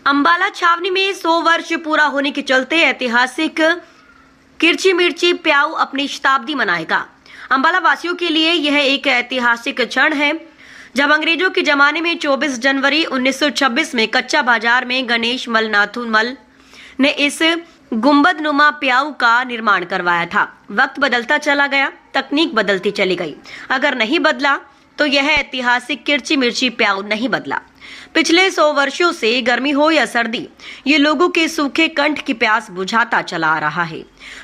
अंबाला छावनी में 100 वर्ष पूरा होने के चलते ऐतिहासिक किरची मिर्ची प्याऊ अपनी शताब्दी मनाएगा। अंबाला वासियों के लिए यह एक ऐतिहासिक क्षण है जब अंग्रेजों के जमाने में 24 जनवरी 1926 में कच्चा बाजार में गणेश मल नाथुमल ने इस गुंबद नुमा प्याऊ का निर्माण करवाया था। वक्त बदलता चला गया, तकनीक बदलती चली गई, अगर नहीं बदला तो यह ऐतिहासिक किरची मिर्ची प्याऊ नहीं बदला। पिछले 100 वर्षों से गर्मी हो या सर्दी, ये लोगों के सूखे कंठ की प्यास बुझाता चला आ रहा है।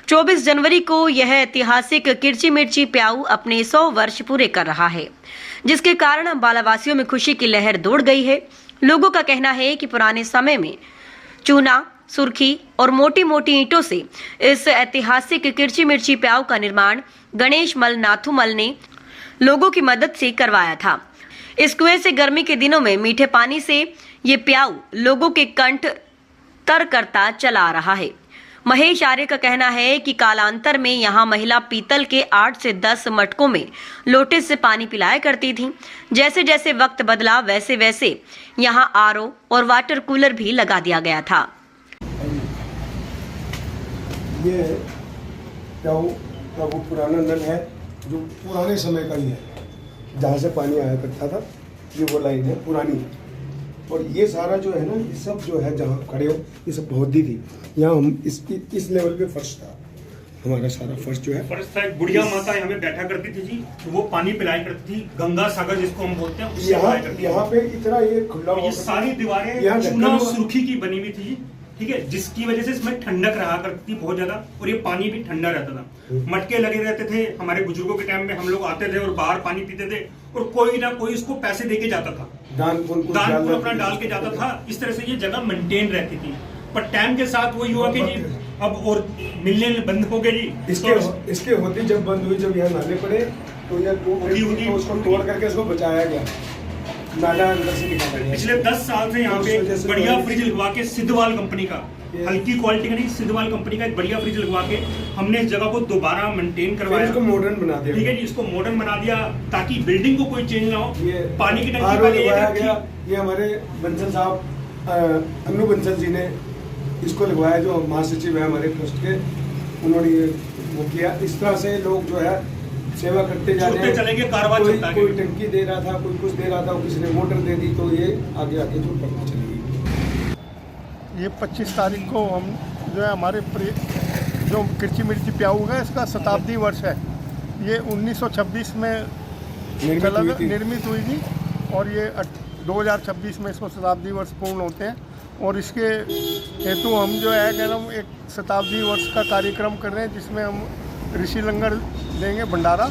24 जनवरी को यह ऐतिहासिक किरची मिर्ची प्याऊ अपने 100 वर्ष पूरे कर रहा है, जिसके कारण अंबाला वासियों में खुशी की लहर दौड़ गई है। लोगों का कहना है कि पुराने समय में चूना, सुर्खी और मोटी मोटी ईंटों से इस ऐतिहासिक किरची मिर्ची प्याऊ का निर्माण गणेश मल नाथुमल ने लोगों की मदद से करवाया था। इस कुएं से गर्मी के दिनों में मीठे पानी से ये प्याऊ लोगों के कंठ तर करता चला आ रहा है। महेश आर्य का कहना है कि कालांतर में यहाँ महिला पीतल के 8 से 10 मटकों में लोटे से पानी पिलाया करती थी। जैसे जैसे वक्त बदला वैसे वैसे यहाँ आरओ और वाटर कूलर भी लगा दिया गया था। ये प्याऊ का वो पुराना नल है जो पुराने समय का ही है, जहाँ से पानी आया करता था। ये वो लाइन है पुरानी, और ये सारा जो है ना, ये सब जो है जहाँ खड़े हो, ये सब बहुद्दी थी। यहाँ हम इस लेवल पे फर्श था, हमारा सारा फर्श जो है फर्श था। बुढ़िया माता यहाँ पे बैठा करती थी जी, वो पानी पिलाया करती थी। गंगा सागर जिसको हम बोलते हैं, यहाँ पे इतना ये खुला, ये सारी दीवारें चूना और सुर्खी की बनी हुई थी, ठीक है, जिसकी वजह से इसमें ठंडक रहा करती थी बहुत ज्यादा, और ये पानी भी ठंडा रहता था। मटके लगे रहते थे। हमारे बुजुर्गों के टाइम में हम लोग आते थे और बाहर पानी पीते थे, और कोई ना कोई इसको पैसे दे के जाता था, दान पुण्य अपना डाल के जाता था। इस तरह से ये जगह मेंटेन रहती थी। पर टाइम के साथ वही हुआ कि जी अब और मिलने बंद हो गए जी। इसके होते जब बंद हुई, जब यहाँ नाले पड़े तो ये उसको तोड़ करके उसको बचाया गया, नाला अंदर से निकाला गया। पिछले 10 साल से यहाँ पे बढ़िया फ्रिज लगवा के, सिद्धवाल कंपनी का, हल्की क्वालिटी का नहीं, सिद्धवाल कंपनी का एक बढ़िया फ्रिज लगवा के हमने इस जगह को दोबारा मेंटेन करवाया, इसको मॉडर्न बना दिया। ठीक है जी, इसको मॉडर्न बना दिया ताकि बिल्डिंग को कोई चेंज ना हो। पानी की टंकी लगवाया गया। ये हमारे बंसल साहब, अनु बंसल जी ने इसको लगवाया, जो महासचिव है हमारे ट्रस्ट के, उन्होंने ये वो किया। इस तरह से लोग जो है सेवा करते जा रहे हैं, चलेंगे, कारवां चलता है। कोई टंकी दे रहा था, कोई कुछ दे रहा था, किसी ने मोटर दे दी, तो ये आगे आगे जो बढ़ती चलेगी। ये 25 तारीख को हम जो है हमारे जो किरची मिर्ची प्याऊ है, इसका शताब्दी वर्ष है। ये 1926 में निर्मित हुई थी, और ये 2026 में इसको शताब्दी वर्ष पूर्ण होते हैं। और इसके हेतु हम जो है कि हम एक शताब्दी वर्ष का कार्यक्रम कर रहे हैं, जिसमें हम ऋषि लंगर देंगे, भंडारा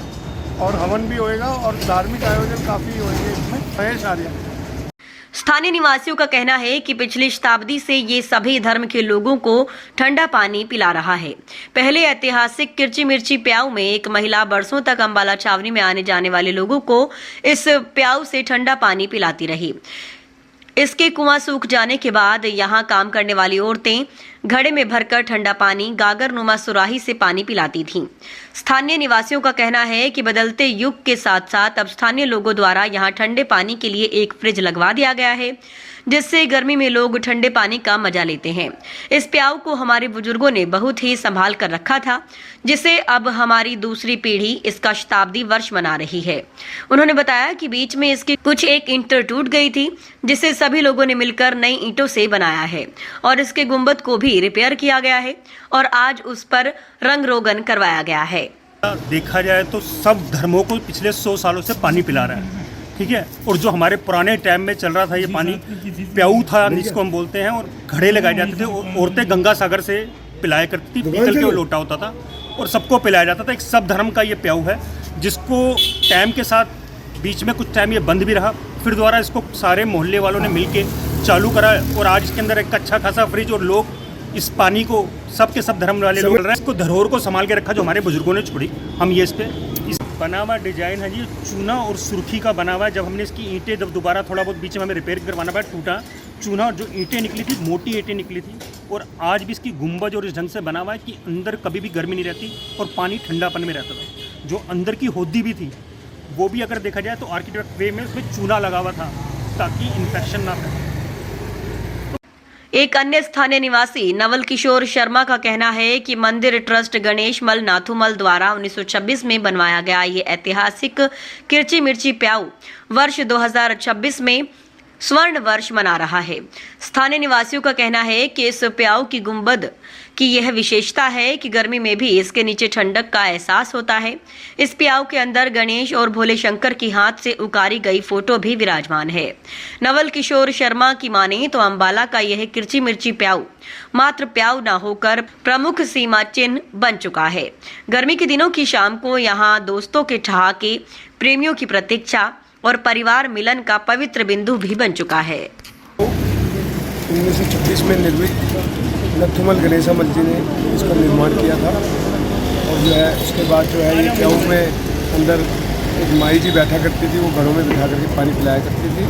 और हवन भी होएगा, और धार्मिक आयोजन काफ़ी होंगे इसमें। महेश आर्य। स्थानीय निवासियों का कहना है कि पिछली शताब्दी से ये सभी धर्म के लोगों को ठंडा पानी पिला रहा है। पहले ऐतिहासिक किरची मिर्ची प्याऊ में एक महिला बरसों तक अंबाला छावनी में आने जाने वाले लोगों को इस प्याऊ से ठंडा पानी पिलाती रही। इसके कुआं सूख जाने के बाद यहाँ काम करने वाली औरतें घड़े में भरकर ठंडा पानी गागर नुमा सुराही से पानी पिलाती थीं। स्थानीय निवासियों का कहना है कि बदलते युग के साथ साथ अब स्थानीय लोगों द्वारा यहाँ ठंडे पानी के लिए एक फ्रिज लगवा दिया गया है, जिससे गर्मी में लोग ठंडे पानी का मजा लेते हैं। इस प्याऊ को हमारे बुजुर्गों ने बहुत ही संभाल कर रखा था, जिसे अब हमारी दूसरी पीढ़ी इसका शताब्दी वर्ष मना रही है। उन्होंने बताया कि बीच में इसकी कुछ एक ईंट टूट गई थी, जिसे सभी लोगों ने मिलकर नई ईंटों से बनाया है, और इसके गुंबद को भी रिपेयर किया गया है, और आज उस पर रंग रोगन करवाया गया है। देखा जाए तो सब धर्मों को पिछले 100 सालों से पानी पिला रहा है, ठीक है। और जो हमारे पुराने टाइम में चल रहा था, ये पानी प्याऊ था जिसको हम बोलते हैं, और घड़े लगाए जाते थे, और औरतें गंगा सागर से पिलाया करती थी। पीतल के लोटा होता था और सबको पिलाया जाता था। एक सब धर्म का ये प्याऊ है, जिसको टाइम के साथ बीच में कुछ टाइम ये बंद भी रहा, फिर दोबारा इसको सारे मोहल्ले वालों ने मिलके चालू करा, और आज इसके अंदर एक अच्छा खासा फ्रिज, और लोग इस पानी को सब के सब धर्म वाले लोग रहे हैं। इसको धरोहर को संभाल के रखा जो हमारे बुजुर्गों ने छोड़ी। हम ये इस पे इस बना हुआ डिजाइन है जी, चूना और सुर्खी का बना हुआ है। जब हमने इसकी ईंटें जब दोबारा थोड़ा बहुत बीच में हमें रिपेयर करवाना पड़ा, टूटा चूना और जो ईंटें निकली थी, मोटी ईंटें निकली थी, और आज भी इसकी गुंबज और इस ढंग से बना हुआ है कि अंदर कभी भी गर्मी नहीं रहती और पानी ठंडापन में रहता था। जो अंदर की होदी भी थी, वो भी अगर देखा जाए तो आर्किटेक्ट वे में उसमें चूना लगा हुआ था ताकि इन्फेक्शन ना फैले। एक अन्य स्थानीय निवासी नवल किशोर शर्मा का कहना है कि मंदिर ट्रस्ट गणेश मल नाथुमल द्वारा 1926 में बनवाया गया ये ऐतिहासिक किरची मिर्ची प्याऊ वर्ष 2026 में स्वर्ण वर्ष मना रहा है। स्थानीय निवासियों का कहना है कि इस प्याऊ की गुंबद की यह विशेषता है कि गर्मी में भी इसके नीचे ठंडक का एहसास होता है। इस प्याऊ के अंदर गणेश और भोले शंकर की हाथ से उकारी गई फोटो भी विराजमान है। नवल किशोर शर्मा की माने तो अंबाला का यह किरची मिर्ची प्याऊ मात्र प्याऊ न होकर प्रमुख सीमा चिन्ह बन चुका है। गर्मी के दिनों की शाम को यहाँ दोस्तों के ठहाके, प्रेमियों की प्रतीक्षा और परिवार मिलन का पवित्र बिंदु भी बन चुका है। 1926 में निर्मित नथुमल गणेशमल जी ने इसका निर्माण किया था। और जो है उसके बाद जो है ये प्याऊ में अंदर एक माई जी बैठा करती थी, वो घरों में बिठा करके पानी पिलाया करती थी।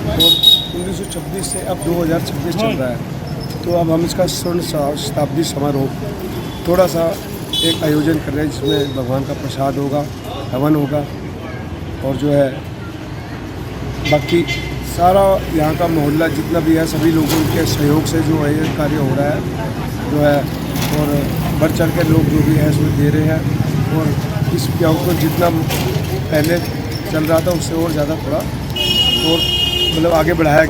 और 1926 से अब 2026 चल रहा है, तो अब हम इसका स्वर्ण शताब्दी समारोह थोड़ा सा एक आयोजन कर रहे हैं, जिसमें भगवान का प्रसाद होगा, हवन होगा और जो है बाकी सारा यहाँ का मोहल्ला जितना भी है सभी लोगों के सहयोग से जो है ये कार्य हो रहा है जो है। और बढ़ चढ़ के लोग जो भी है इसमें दे रहे हैं और इस प्याऊ को जितना पहले चल रहा था उससे और ज़्यादा थोड़ा और मतलब आगे बढ़ाया।